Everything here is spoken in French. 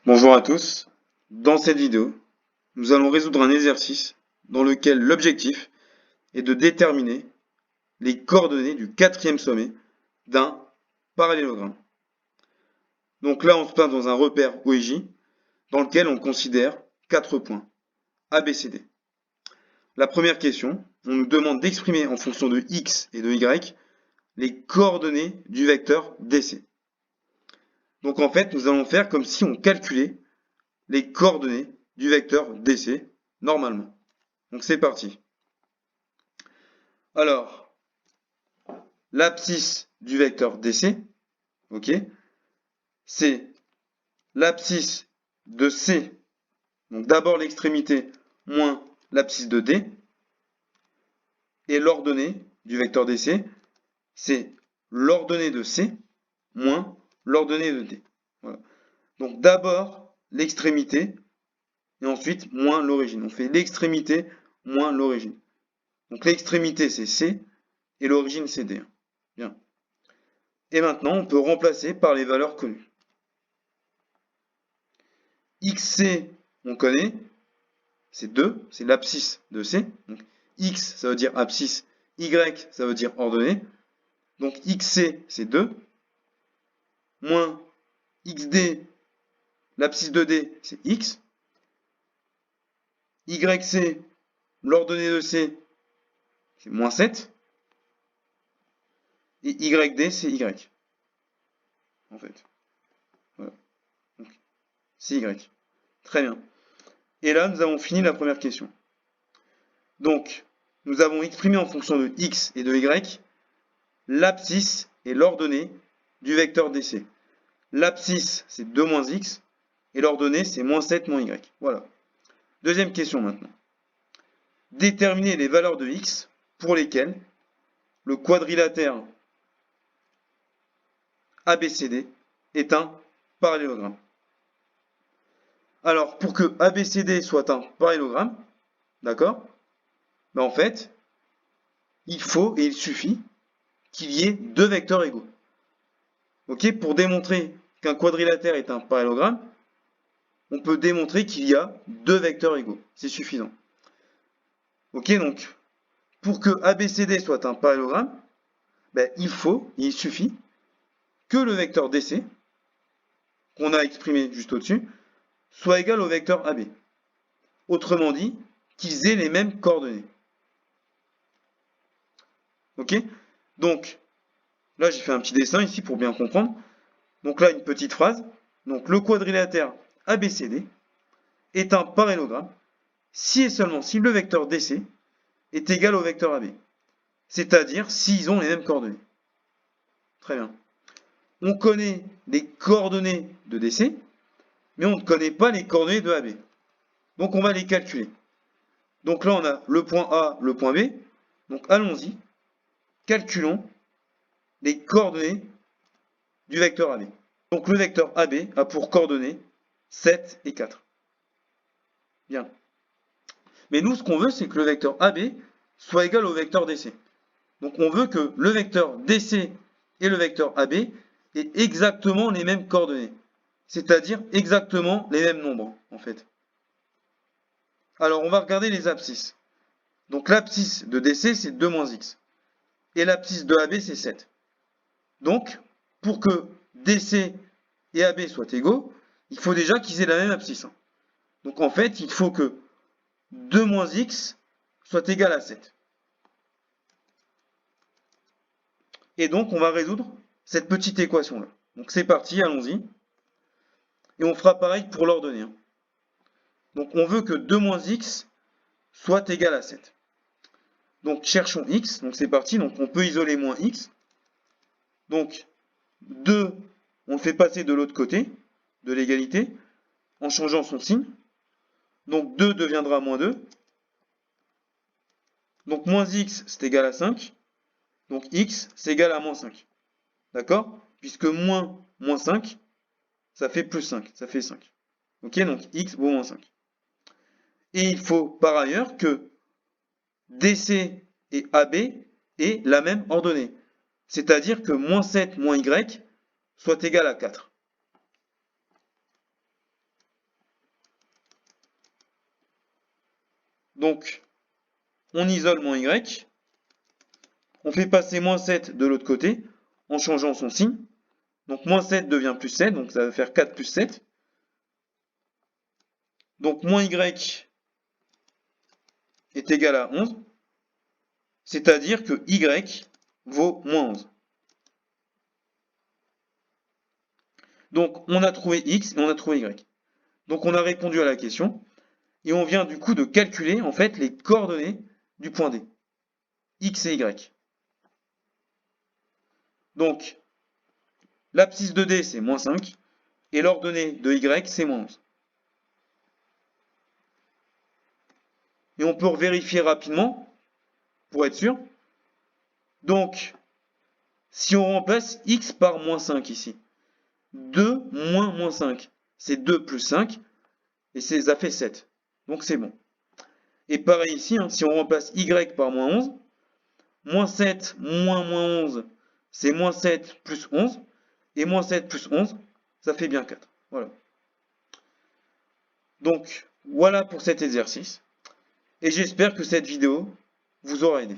Bonjour à tous. Dans cette vidéo, nous allons résoudre un exercice dans lequel l'objectif est de déterminer les coordonnées du quatrième sommet d'un parallélogramme. Donc là, on se place dans un repère OIJ dans lequel on considère 4 points A, B, C, D. La première question, on nous demande d'exprimer en fonction de X et de Y les coordonnées du vecteur DC. Donc en fait, nous allons faire comme si on calculait les coordonnées du vecteur DC normalement. Donc c'est parti. Alors, l'abscisse du vecteur DC, ok, c'est l'abscisse de C, donc d'abord l'extrémité moins l'abscisse de D, et l'ordonnée du vecteur DC, c'est l'ordonnée de C moins l'ordonnée de D. Voilà. Donc d'abord l'extrémité, et ensuite moins l'origine. On fait l'extrémité moins l'origine. Donc l'extrémité c'est C, et l'origine c'est D. Bien. Et maintenant, on peut remplacer par les valeurs connues. XC, on connaît, c'est 2, c'est l'abscisse de C. Donc, X, ça veut dire abscisse, Y, ça veut dire ordonnée. Donc, XC, c'est 2. Moins XD, l'abscisse de D, c'est X. YC, l'ordonnée de C, c'est moins 7. Et YD, c'est Y. En fait. Voilà. Donc, c'est Y. Très bien. Et là, nous avons fini la première question. Donc, nous avons exprimé en fonction de X et de Y l'abscisse et l'ordonnée du vecteur DC. L'abscisse, c'est 2 moins X, et l'ordonnée, c'est moins 7 moins Y. Voilà. Deuxième question maintenant. Déterminer les valeurs de X pour lesquelles le quadrilatère ABCD est un parallélogramme. Alors, pour que ABCD soit un parallélogramme, d'accord, ben en fait, il faut et il suffit qu'il y ait deux vecteurs égaux. Ok, pour démontrer qu'un quadrilatère est un parallélogramme, on peut démontrer qu'il y a deux vecteurs égaux. C'est suffisant. Ok, donc, pour que ABCD soit un parallélogramme, ben, il suffit que le vecteur DC, qu'on a exprimé juste au-dessus, soit égal au vecteur AB. Autrement dit, qu'ils aient les mêmes coordonnées. Ok? Donc, là j'ai fait un petit dessin ici pour bien comprendre. Donc là, une petite phrase. Donc, le quadrilatère ABCD est un parallélogramme si et seulement si le vecteur DC est égal au vecteur AB. C'est-à-dire s'ils ont les mêmes coordonnées. Très bien. On connaît les coordonnées de DC, mais on ne connaît pas les coordonnées de AB. Donc on va les calculer. Donc là, on a le point A, le point B. Donc allons-y. Calculons les coordonnées du vecteur AB. Donc le vecteur AB a pour coordonnées 7 et 4. Bien. Mais nous, ce qu'on veut, c'est que le vecteur AB soit égal au vecteur DC. Donc on veut que le vecteur DC et le vecteur AB aient exactement les mêmes coordonnées. C'est-à-dire exactement les mêmes nombres, en fait. Alors, on va regarder les abscisses. Donc, l'abscisse de DC, c'est 2 moins X. Et l'abscisse de AB, c'est 7. Donc, pour que DC et AB soient égaux, il faut déjà qu'ils aient la même abscisse. Donc, en fait, il faut que 2 moins X soit égal à 7. Et donc, on va résoudre cette petite équation-là. Donc, c'est parti, allons-y. Et on fera pareil pour l'ordonnée. Donc, on veut que 2 moins X soit égal à 7. Donc, cherchons X. Donc, c'est parti. Donc, on peut isoler moins X. Donc, 2, on le fait passer de l'autre côté de l'égalité en changeant son signe. Donc, 2 deviendra moins 2. Donc, moins X, c'est égal à 5. Donc, X, c'est égal à moins 5. D'accord? Puisque moins 5, ça fait plus 5. Ça fait 5. Ok? Donc, X vaut moins 5. Et il faut par ailleurs que DC et AB aient la même ordonnée. C'est-à-dire que moins 7 moins Y soit égal à 4. Donc, on isole mon y. On fait passer moins 7 de l'autre côté en changeant son signe. Donc, moins 7 devient plus 7, donc ça va faire 4 plus 7. Donc, moins y est égal à 11. C'est-à-dire que y vaut moins 11. Donc, on a trouvé x et on a trouvé y. Donc, on a répondu à la question. Et on vient du coup de calculer en fait les coordonnées du point D, x et y. Donc, l'abscisse de D, c'est moins 5, et l'ordonnée de y, c'est moins 11. Et on peut vérifier rapidement, pour être sûr. Donc, si on remplace x par moins 5 ici, 2 moins moins 5, c'est 2 plus 5, et ça fait 7. Donc c'est bon. Et pareil ici, hein, si on remplace y par moins 11, moins 7 moins moins 11, c'est moins 7 plus 11, et moins 7 plus 11, ça fait bien 4. Voilà. Donc, voilà pour cet exercice. Et j'espère que cette vidéo vous aura aidé.